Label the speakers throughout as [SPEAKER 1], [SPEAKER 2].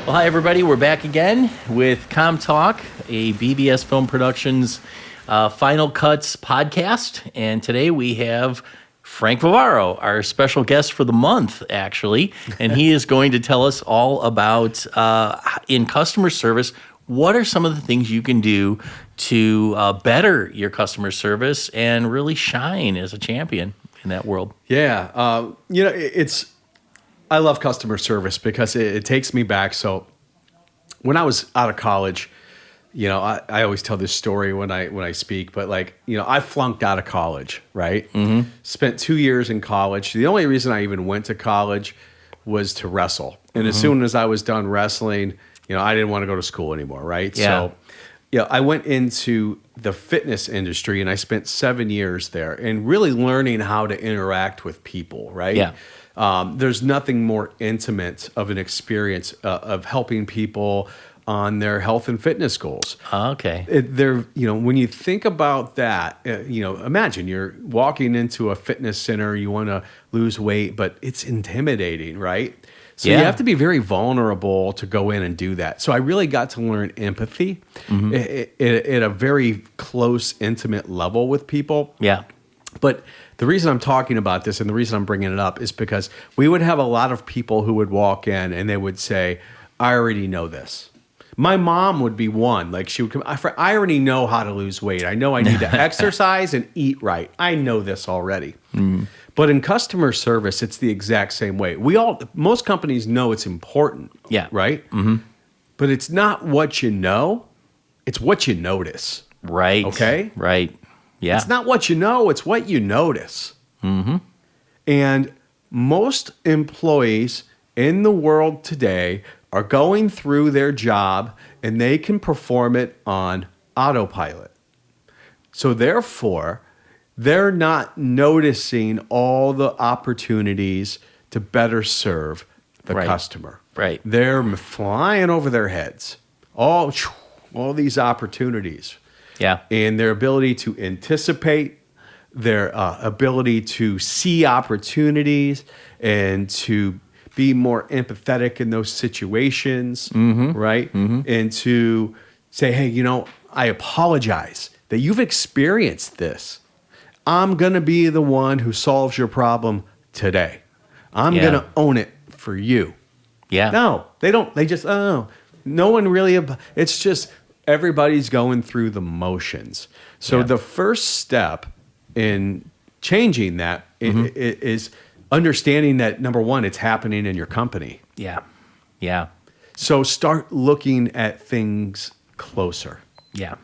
[SPEAKER 1] Well, hi, everybody. We're back again with CommTALK, a BBS Film Productions Final Cuts podcast. And today we have Frank Favaro, our special guest for the month, actually. And he is going to tell us all about, in customer service, what are some of the things you can do to better your customer service and really shine as a champion in that world?
[SPEAKER 2] Yeah. I love customer service because it takes me back. So when I was out of college, I always tell this story when I speak, but I flunked out of college, right? Mm-hmm. Spent 2 years in college. The only reason I even went to college was to wrestle. And as soon as I was done wrestling, I didn't want to go to school anymore, right?
[SPEAKER 1] Yeah.
[SPEAKER 2] So, I went into the fitness industry and I spent 7 years there and really learning how to interact with people, right?
[SPEAKER 1] Yeah.
[SPEAKER 2] There's nothing more intimate of an experience of helping people on their health and fitness goals.
[SPEAKER 1] Okay.
[SPEAKER 2] When you think about that, imagine you're walking into a fitness center, you want to lose weight, but it's intimidating, right? So you have to be very vulnerable to go in and do that. So I really got to learn empathy at a very close, intimate level with people.
[SPEAKER 1] Yeah.
[SPEAKER 2] But the reason I'm talking about this and the reason I'm bringing it up is because we would have a lot of people who would walk in and they would say, I already know this. My mom would be one. She would come, I already know how to lose weight. I know I need to exercise and eat right. I know this already. Mm. But in customer service, it's the exact same way. Most companies know it's important.
[SPEAKER 1] Yeah.
[SPEAKER 2] Right? Mm-hmm. But it's not what you know. It's what you notice.
[SPEAKER 1] Right.
[SPEAKER 2] Okay?
[SPEAKER 1] Right. Yeah.
[SPEAKER 2] It's not what you know, it's what you notice. Mm-hmm. And most employees in the world today are going through their job and they can perform it on autopilot. So therefore, they're not noticing all the opportunities to better serve the customer.
[SPEAKER 1] Right.
[SPEAKER 2] They're flying over their heads. All these opportunities.
[SPEAKER 1] Yeah.
[SPEAKER 2] And their ability to anticipate, their ability to see opportunities and to be more empathetic in those situations, right? Mm-hmm. And to say, hey, I apologize that you've experienced this. I'm going to be the one who solves your problem today. I'm going to own it for you.
[SPEAKER 1] Yeah.
[SPEAKER 2] No, they don't. They just, no one really, it's just, everybody's going through the motions. So the first step in changing that is understanding that, number one, it's happening in your company.
[SPEAKER 1] Yeah. Yeah.
[SPEAKER 2] So start looking at things closer.
[SPEAKER 1] Yeah.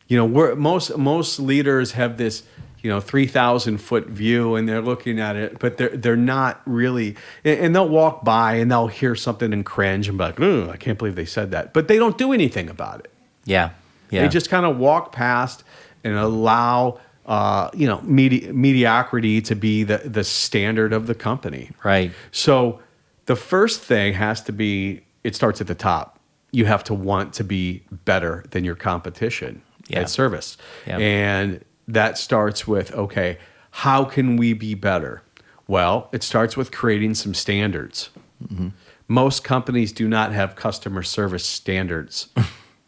[SPEAKER 2] Most leaders have this 3,000-foot view and they're looking at it, but they're not really, and they'll walk by and they'll hear something and cringe and be like, I can't believe they said that. But they don't do anything about it.
[SPEAKER 1] Yeah. Yeah.
[SPEAKER 2] They just kind of walk past and allow, mediocrity to be the standard of the company.
[SPEAKER 1] Right.
[SPEAKER 2] So the first thing has to be, it starts at the top. You have to want to be better than your competition at service. Yeah. And that starts with, okay, how can we be better? Well, it starts with creating some standards. Mm-hmm. Most companies do not have customer service standards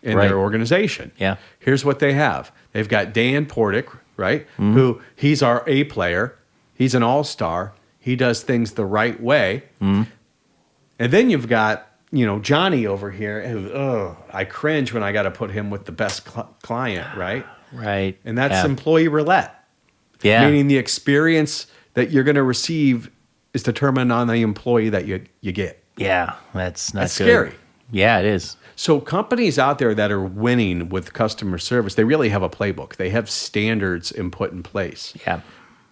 [SPEAKER 2] in their organization. Yeah. Here's what they have. They've got Dan Portick, right? Mm-hmm. Who, he's our A player. He's an all-star. He does things the right way. Mm-hmm. And then you've got, Johnny over here who, I cringe when I got to put him with the best client, right?
[SPEAKER 1] Right.
[SPEAKER 2] And that's employee roulette.
[SPEAKER 1] Yeah.
[SPEAKER 2] Meaning the experience that you're going to receive is determined on the employee that you get.
[SPEAKER 1] Yeah, that's not
[SPEAKER 2] That's
[SPEAKER 1] good.
[SPEAKER 2] scary.
[SPEAKER 1] Yeah, it is.
[SPEAKER 2] So companies out there that are winning with customer service, they really have a playbook. They have standards put in place.
[SPEAKER 1] Yeah.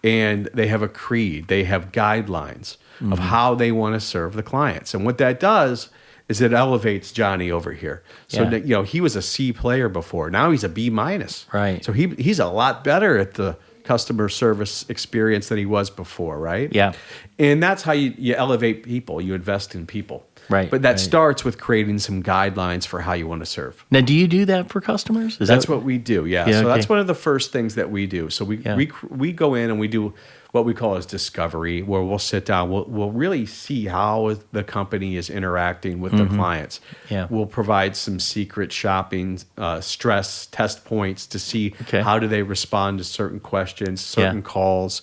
[SPEAKER 2] And they have a creed. They have guidelines of how they want to serve the clients. And what that does is it elevates Johnny over here. So that, he was a C player before. Now he's a B minus.
[SPEAKER 1] Right.
[SPEAKER 2] So he's a lot better at the customer service experience than he was before, right?
[SPEAKER 1] Yeah.
[SPEAKER 2] And that's how you elevate people. You invest in people.
[SPEAKER 1] Right.
[SPEAKER 2] But that starts with creating some guidelines for how you want to serve.
[SPEAKER 1] Now, do you do that for customers?
[SPEAKER 2] That's what we do, yeah. So
[SPEAKER 1] okay.
[SPEAKER 2] that's one of the first things that we do. So we go in and we do what we call as discovery, where we'll sit down. We'll really see how the company is interacting with their clients.
[SPEAKER 1] Yeah.
[SPEAKER 2] We'll provide some secret shopping stress test points to see how do they respond to certain questions, certain calls.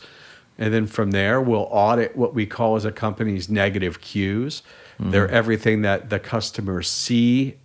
[SPEAKER 2] And then from there, we'll audit what we call as a company's negative cues. They're everything that the customers see,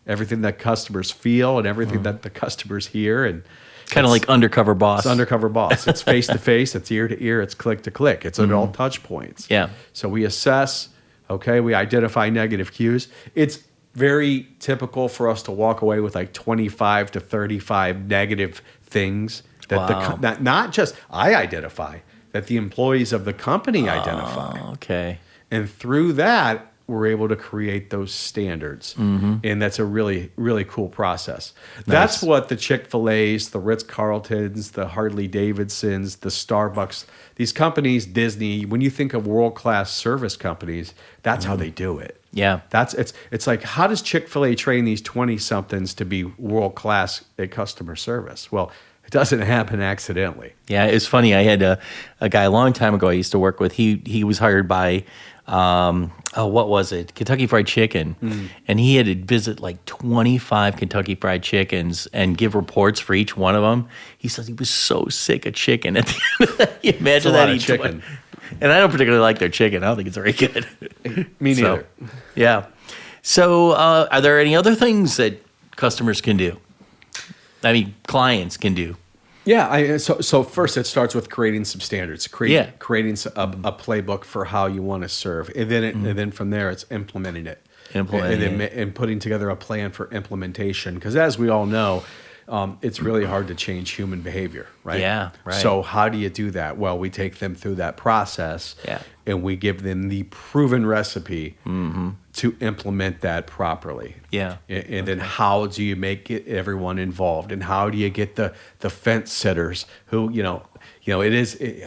[SPEAKER 2] everything that customers feel, and everything that the customers hear. And
[SPEAKER 1] kind of like undercover boss.
[SPEAKER 2] It's undercover boss. It's face to face. It's ear to ear. It's click to click. It's at all touch points.
[SPEAKER 1] Yeah.
[SPEAKER 2] So we assess. Okay. We identify negative cues. It's very typical for us to walk away with like 25 to 35 negative things that that not just I identify, that the employees of the company identify.
[SPEAKER 1] Okay.
[SPEAKER 2] And through that, we're able to create those standards. And that's a really, really cool process. Nice. That's what the Chick-fil-A's, the Ritz-Carltons, the Harley-Davidsons, the Starbucks, these companies, Disney, when you think of world-class service companies, that's how they do it.
[SPEAKER 1] Yeah.
[SPEAKER 2] It's like, how does Chick-fil-A train these 20-somethings to be world-class at customer service? Well, it doesn't happen accidentally.
[SPEAKER 1] Yeah, it's funny. I had a guy a long time ago I used to work with. He was hired by, what was it? Kentucky Fried Chicken. And he had to visit like 25 Kentucky Fried Chickens and give reports for each one of them. He says he was so sick of chicken at the end of that. You imagine that each chicken. And I don't particularly like their chicken. I don't think it's very good.
[SPEAKER 2] Me neither.
[SPEAKER 1] Yeah. So are there any other things that customers can do? I mean, clients can do.
[SPEAKER 2] Yeah. So first, it starts with creating some standards, creating a playbook for how you want to serve, and then from there, it's implementing it, and putting together a plan for implementation. Because as we all know, it's really hard to change human behavior, right?
[SPEAKER 1] Yeah. Right.
[SPEAKER 2] So how do you do that? Well, we take them through that process, and we give them the proven recipe to implement that properly.
[SPEAKER 1] Yeah.
[SPEAKER 2] And then how do you make everyone involved, and how do you get the fence sitters who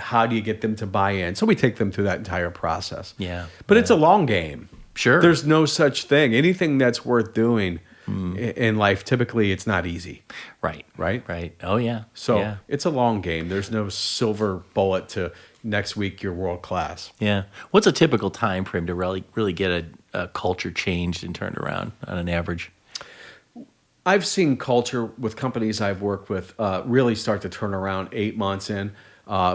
[SPEAKER 2] how do you get them to buy in? So we take them through that entire process.
[SPEAKER 1] Yeah.
[SPEAKER 2] But it's a long game.
[SPEAKER 1] Sure.
[SPEAKER 2] There's no such thing. Anything that's worth doing in life, typically it's not easy.
[SPEAKER 1] Right.
[SPEAKER 2] Right.
[SPEAKER 1] Oh yeah.
[SPEAKER 2] So it's a long game. There's no silver bullet to next week you're world class.
[SPEAKER 1] Yeah. What's a typical time frame to really get a culture changed and turned around on an average?
[SPEAKER 2] I've seen culture with companies I've worked with really start to turn around 8 months in.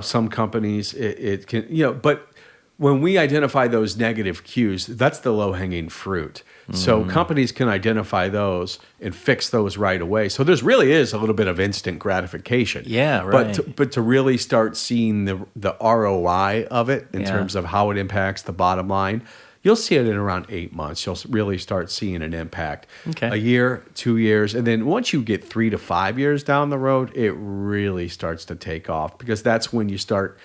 [SPEAKER 2] Some companies it can, but when we identify those negative cues, that's the low-hanging fruit. So companies can identify those and fix those right away. So there's really is a little bit of instant gratification.
[SPEAKER 1] Yeah, right.
[SPEAKER 2] But to really start seeing the ROI of it in terms of how it impacts the bottom line, you'll see it in around 8 months. You'll really start seeing an impact.
[SPEAKER 1] Okay.
[SPEAKER 2] A year, 2 years, and then once you get 3 to 5 years down the road, it really starts to take off, because that's when you start.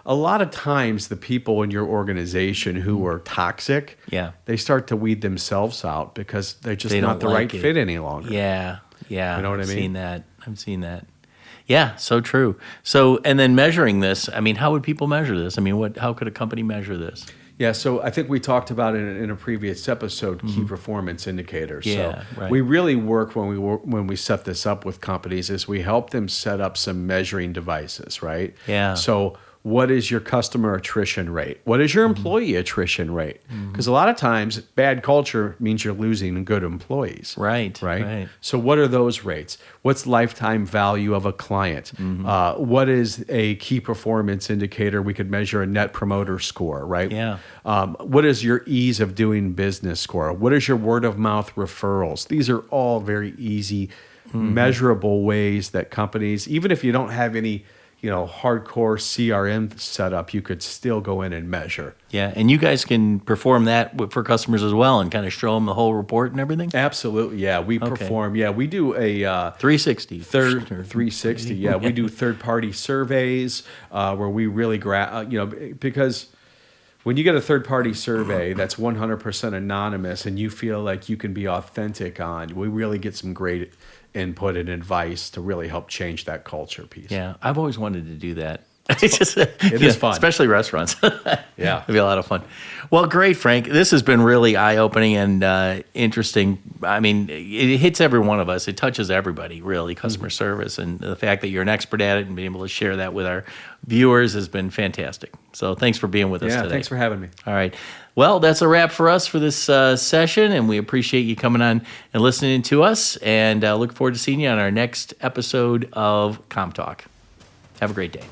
[SPEAKER 2] A lot of times the people in your organization who are toxic, they start to weed themselves out because they're just not the right fit any longer.
[SPEAKER 1] Yeah.
[SPEAKER 2] You know what I mean?
[SPEAKER 1] I've seen that. Yeah, so true. So, and then measuring this, I mean, how would people measure this? I mean, how could a company measure this?
[SPEAKER 2] Yeah, so I think we talked about it in a previous episode, key performance indicators.
[SPEAKER 1] Yeah,
[SPEAKER 2] so
[SPEAKER 1] right.
[SPEAKER 2] we really work when we set this up with companies is we help them set up some measuring devices, right?
[SPEAKER 1] Yeah.
[SPEAKER 2] So what is your customer attrition rate? What is your employee attrition rate? Because a lot of times bad culture means you're losing good employees.
[SPEAKER 1] Right.
[SPEAKER 2] So what are those rates? What's lifetime value of a client? What is a key performance indicator? We could measure a net promoter score, right?
[SPEAKER 1] Yeah.
[SPEAKER 2] What is your ease of doing business score? What is your word of mouth referrals? These are all very easy, measurable ways that companies, even if you don't have any hardcore CRM setup, you could still go in and measure.
[SPEAKER 1] Yeah, and you guys can perform that for customers as well and kind of show them the whole report and everything?
[SPEAKER 2] Absolutely, yeah. We perform, we do a
[SPEAKER 1] 360.
[SPEAKER 2] 360, yeah. We do third-party surveys where we really, because when you get a third-party survey that's 100% anonymous and you feel like you can be authentic we really get some great input and advice to really help change that culture piece.
[SPEAKER 1] Yeah, I've always wanted to do that.
[SPEAKER 2] It is fun.
[SPEAKER 1] Especially restaurants.
[SPEAKER 2] Yeah.
[SPEAKER 1] It'd be a lot of fun. Well, great, Frank. This has been really eye-opening and interesting. I mean, it hits every one of us. It touches everybody, really, customer service. And the fact that you're an expert at it and being able to share that with our viewers has been fantastic. So thanks for being with us today.
[SPEAKER 2] Thanks for having me.
[SPEAKER 1] All right. Well, that's a wrap for us for this session, and we appreciate you coming on and listening to us, and look forward to seeing you on our next episode of CommTALK. Have a great day.